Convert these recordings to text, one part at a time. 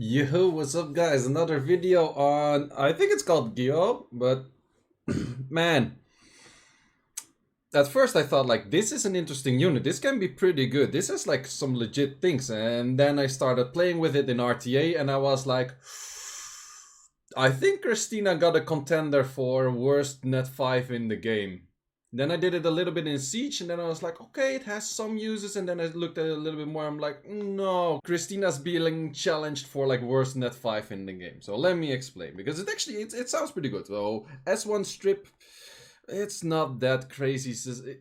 Yo, what's up, guys? Another video on, I think it's called Giou, but man, at first I thought like this is an interesting unit. This can be pretty good. This is like some legit things. And then I started playing with it in RTA and I was like, I think Christina got a contender for worst net 5 in the game. Then I did it a little bit in Siege, and then I was like, okay, it has some uses, and then I looked at it a little bit more, I'm like, no, Christina's being challenged for like worst net 5 in the game. So let me explain, because it sounds pretty good. So S1 strip, it's not that crazy.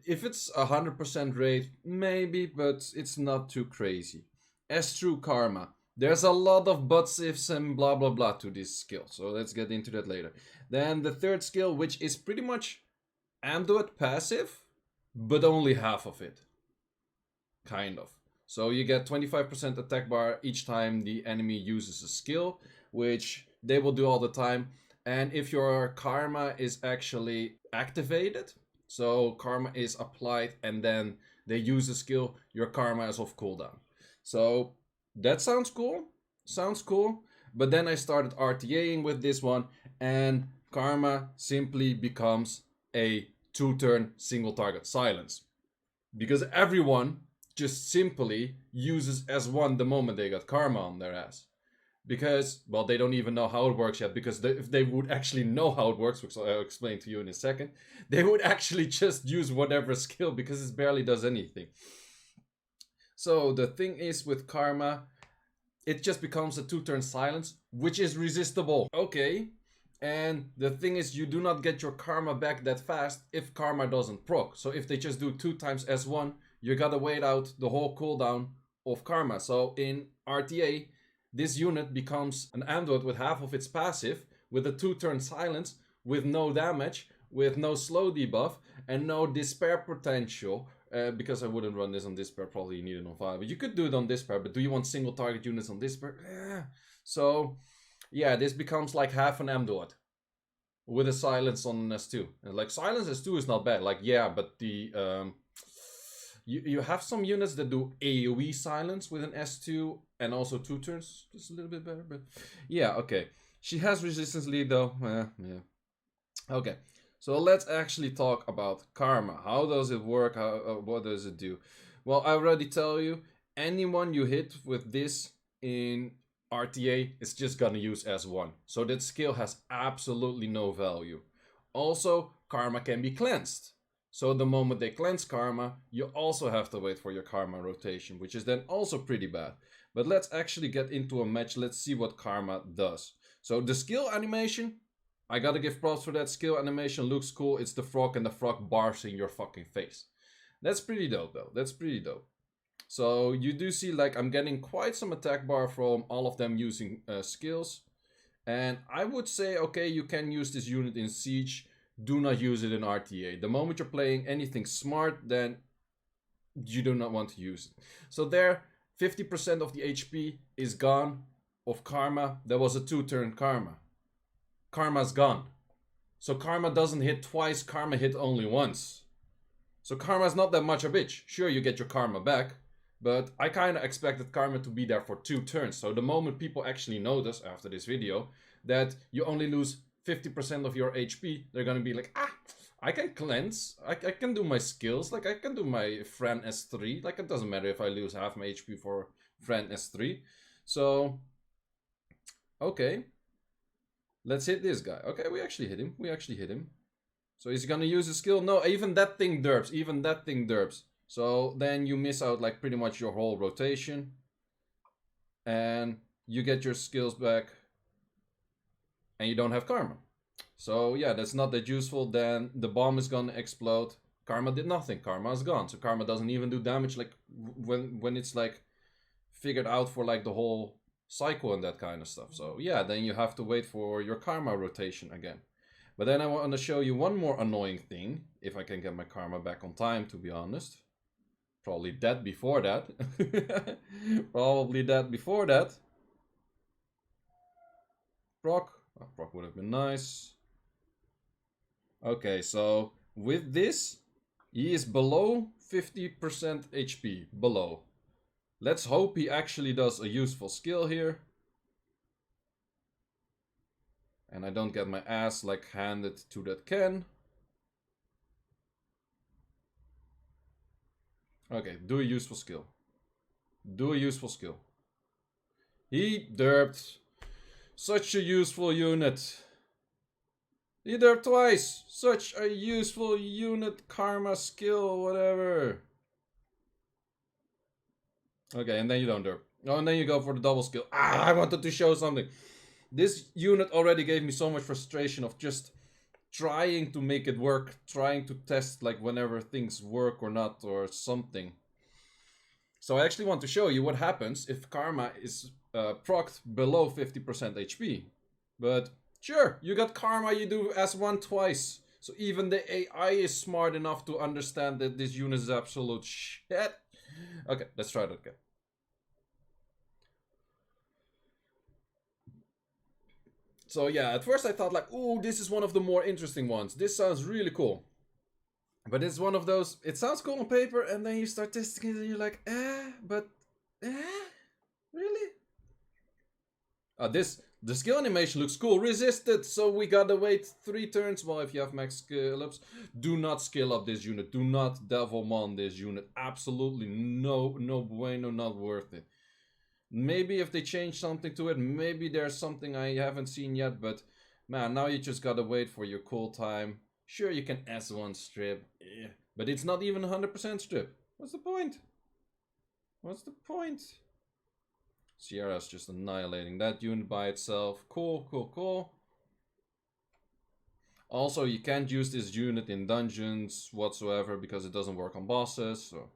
If it's 100% rate, maybe, but it's not too crazy. S true karma. There's a lot of buts, ifs, and blah blah blah to this skill, so let's get into that later. Then the third skill, which is pretty much Amduet passive, but only half of it. Kind of. So you get 25% attack bar each time the enemy uses a skill, which they will do all the time. And if your karma is actually activated, so karma is applied and then they use a skill, your karma is off cooldown. So that sounds cool. Sounds cool. But then I started RTAing with this one, and karma simply becomes a 2-turn single target silence. Because everyone just simply uses S1 the moment they got karma on their ass. Because, well, they don't even know how it works yet. Because if they would actually know how it works, which I'll explain to you in a second, they would actually just use whatever skill because it barely does anything. So the thing is with karma, it just becomes a 2-turn silence, which is resistible. Okay. And the thing is, you do not get your karma back that fast if karma doesn't proc. So if they just do 2 times S1, you gotta wait out the whole cooldown of karma. So in RTA, this unit becomes an Amduet with half of its passive, with a 2-turn silence, with no damage, with no slow debuff, and no despair potential. Because I wouldn't run this on Despair, probably you need it on 5. But you could do it on Despair, but do you want single target units on Despair? So, yeah, this becomes like half an Amduet with a silence on an S2. And like silence S2 is not bad. Like, yeah, but the you have some units that do AoE silence with an S2 and also 2 turns. Just a little bit better, but yeah, okay. She has resistance lead though. Yeah. Okay. So let's actually talk about karma. How does it work? What does it do? Well, I already tell you, anyone you hit with this in RTA is just gonna use S1. So that skill has absolutely no value. Also, karma can be cleansed. So the moment they cleanse karma, you also have to wait for your karma rotation, which is then also pretty bad. But let's actually get into a match. Let's see what karma does. So the skill animation, I gotta give props for that. Skill animation looks cool. It's the frog and the frog barfs in your fucking face. That's pretty dope though. That's pretty dope. So you do see like I'm getting quite some attack bar from all of them using skills. And I would say, okay, you can use this unit in Siege. Do not use it in RTA. The moment you're playing anything smart, then you do not want to use it. So there, 50% of the HP is gone of karma. That was a 2-turn karma. Karma's gone. So karma doesn't hit twice, karma hit only once. So karma's not that much a bitch. Sure, you get your karma back, but I kind of expected karma to be there for 2 turns. So the moment people actually notice after this video that you only lose 50% of your HP, they're gonna be like, I can cleanse, I can do my skills, like I can do my friend S3, like it doesn't matter if I lose half my HP for friend S3. So, okay. Let's hit this guy. Okay, we actually hit him. So he's gonna use his skill. No, even that thing derps. So then you miss out like pretty much your whole rotation. And you get your skills back. And you don't have karma. So yeah, that's not that useful. Then the bomb is gonna explode. Karma did nothing. Karma is gone. So karma doesn't even do damage like when it's like figured out for like the whole cycle and that kind of stuff. So yeah, then you have to wait for your karma rotation again. But then I want to show you one more annoying thing, if I can get my karma back on time, to be honest. Probably dead before that. Probably dead before that. Proc. Oh, proc would have been nice. Okay, so with this, he is below 50% HP. Below. Let's hope he actually does a useful skill here. and I don't get my ass like handed to that Ken. Okay, do a useful skill. Do a useful skill. He derped. Such a useful unit. He derped twice. Such a useful unit. Karma skill, whatever. Okay, and then you don't derp. Oh, and then you go for the double skill. Ah, I wanted to show something. This unit already gave me so much frustration of just trying to make it work, trying to test like whenever things work or not or something. So I actually want to show you what happens if Karma is procced below 50% HP. But sure, you got Karma, you do S1 twice. So even the AI is smart enough to understand that this unit is absolute shit. Okay, let's try that again. So yeah, at first I thought like, ooh, this is one of the more interesting ones. This sounds really cool. But it's one of those, it sounds cool on paper, and then you start testing it and you're like, really? The skill animation looks cool. Resisted, so we gotta wait 3 turns. Well, if you have max skill ups, do not skill up this unit. Do not Devilmon this unit. Absolutely no bueno, not worth it. Maybe if they change something to it, maybe there's something I haven't seen yet, but man, now you just gotta wait for your cool time. Sure, you can S1 strip, but it's not even 100% strip. What's the point? What's the point? Sierra's just annihilating that unit by itself. Cool. Also, you can't use this unit in dungeons whatsoever because it doesn't work on bosses. So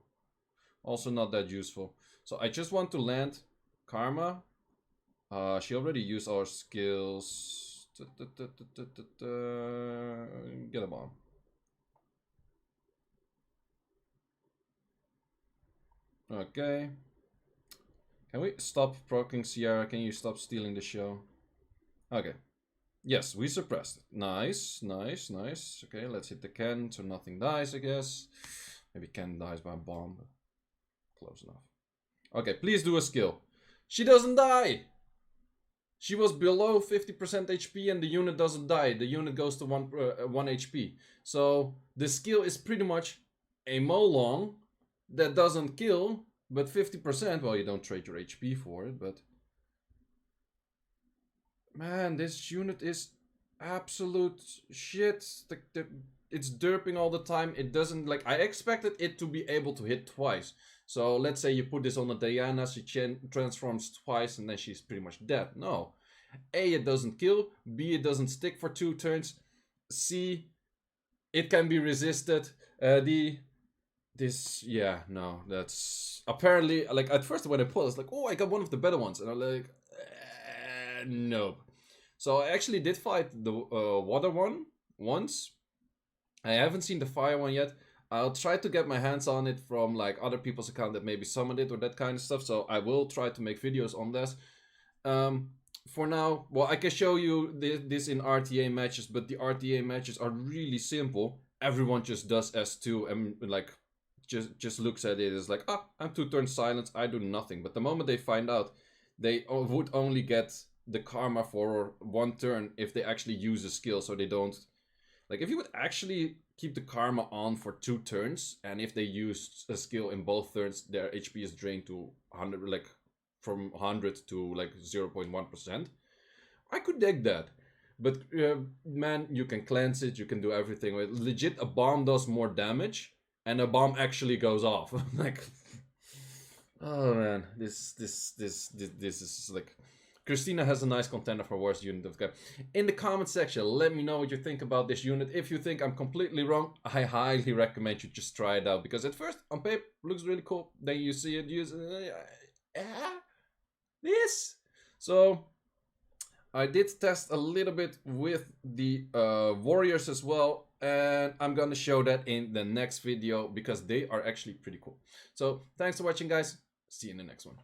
also not that useful. So I just want to land Karma. She already used our skills. Get a bomb. Okay. Can we stop proccing Sierra? Can you stop stealing the show? Okay. Yes, we suppressed it. Nice. Okay, let's hit the Ken so nothing dies, I guess. Maybe Ken dies by a bomb. Close enough. Okay, please do a skill. She doesn't die! She was below 50% HP and the unit doesn't die. The unit goes to 1 HP. So the skill is pretty much a Molong that doesn't kill, but 50%. Well, you don't trade your HP for it, but man, this unit is absolute shit. It's derping all the time. It doesn't, like, I expected it to be able to hit twice. So let's say you put this on a Diana, she transforms twice and then she's pretty much dead. No. A, it doesn't kill. B, it doesn't stick for 2 turns. C, it can be resisted. D, this, yeah, no, that's apparently, like, at first when I pulled, it's like, oh, I got one of the better ones. And I'm like, no. So I actually did fight the water one once. I haven't seen the fire one yet. I'll try to get my hands on it from like other people's account that maybe summoned it or that kind of stuff. So I will try to make videos on this. For now, well, I can show you this in RTA matches, but the RTA matches are really simple. Everyone just does S2 and like just looks at it as like, ah, I'm 2 turns silence, I do nothing. But the moment they find out, they would only get the karma for 1 turn if they actually use a skill, so they don't. Like, if you would actually keep the karma on for 2 turns, and if they use a skill in both turns, their HP is drained to 100, like from 100 to like 0.1%. I could dig that. But man, you can cleanse it, you can do everything. Legit, a bomb does more damage, and a bomb actually goes off. Like, oh man, this is like. Christina has a nice contender for worst unit of the game. In the comment section, let me know what you think about this unit. If you think I'm completely wrong, I highly recommend you just try it out. Because at first, on paper, it looks really cool. Then you see it use this. So, I did test a little bit with the warriors as well. And I'm gonna show that in the next video because they are actually pretty cool. So, thanks for watching, guys. See you in the next one.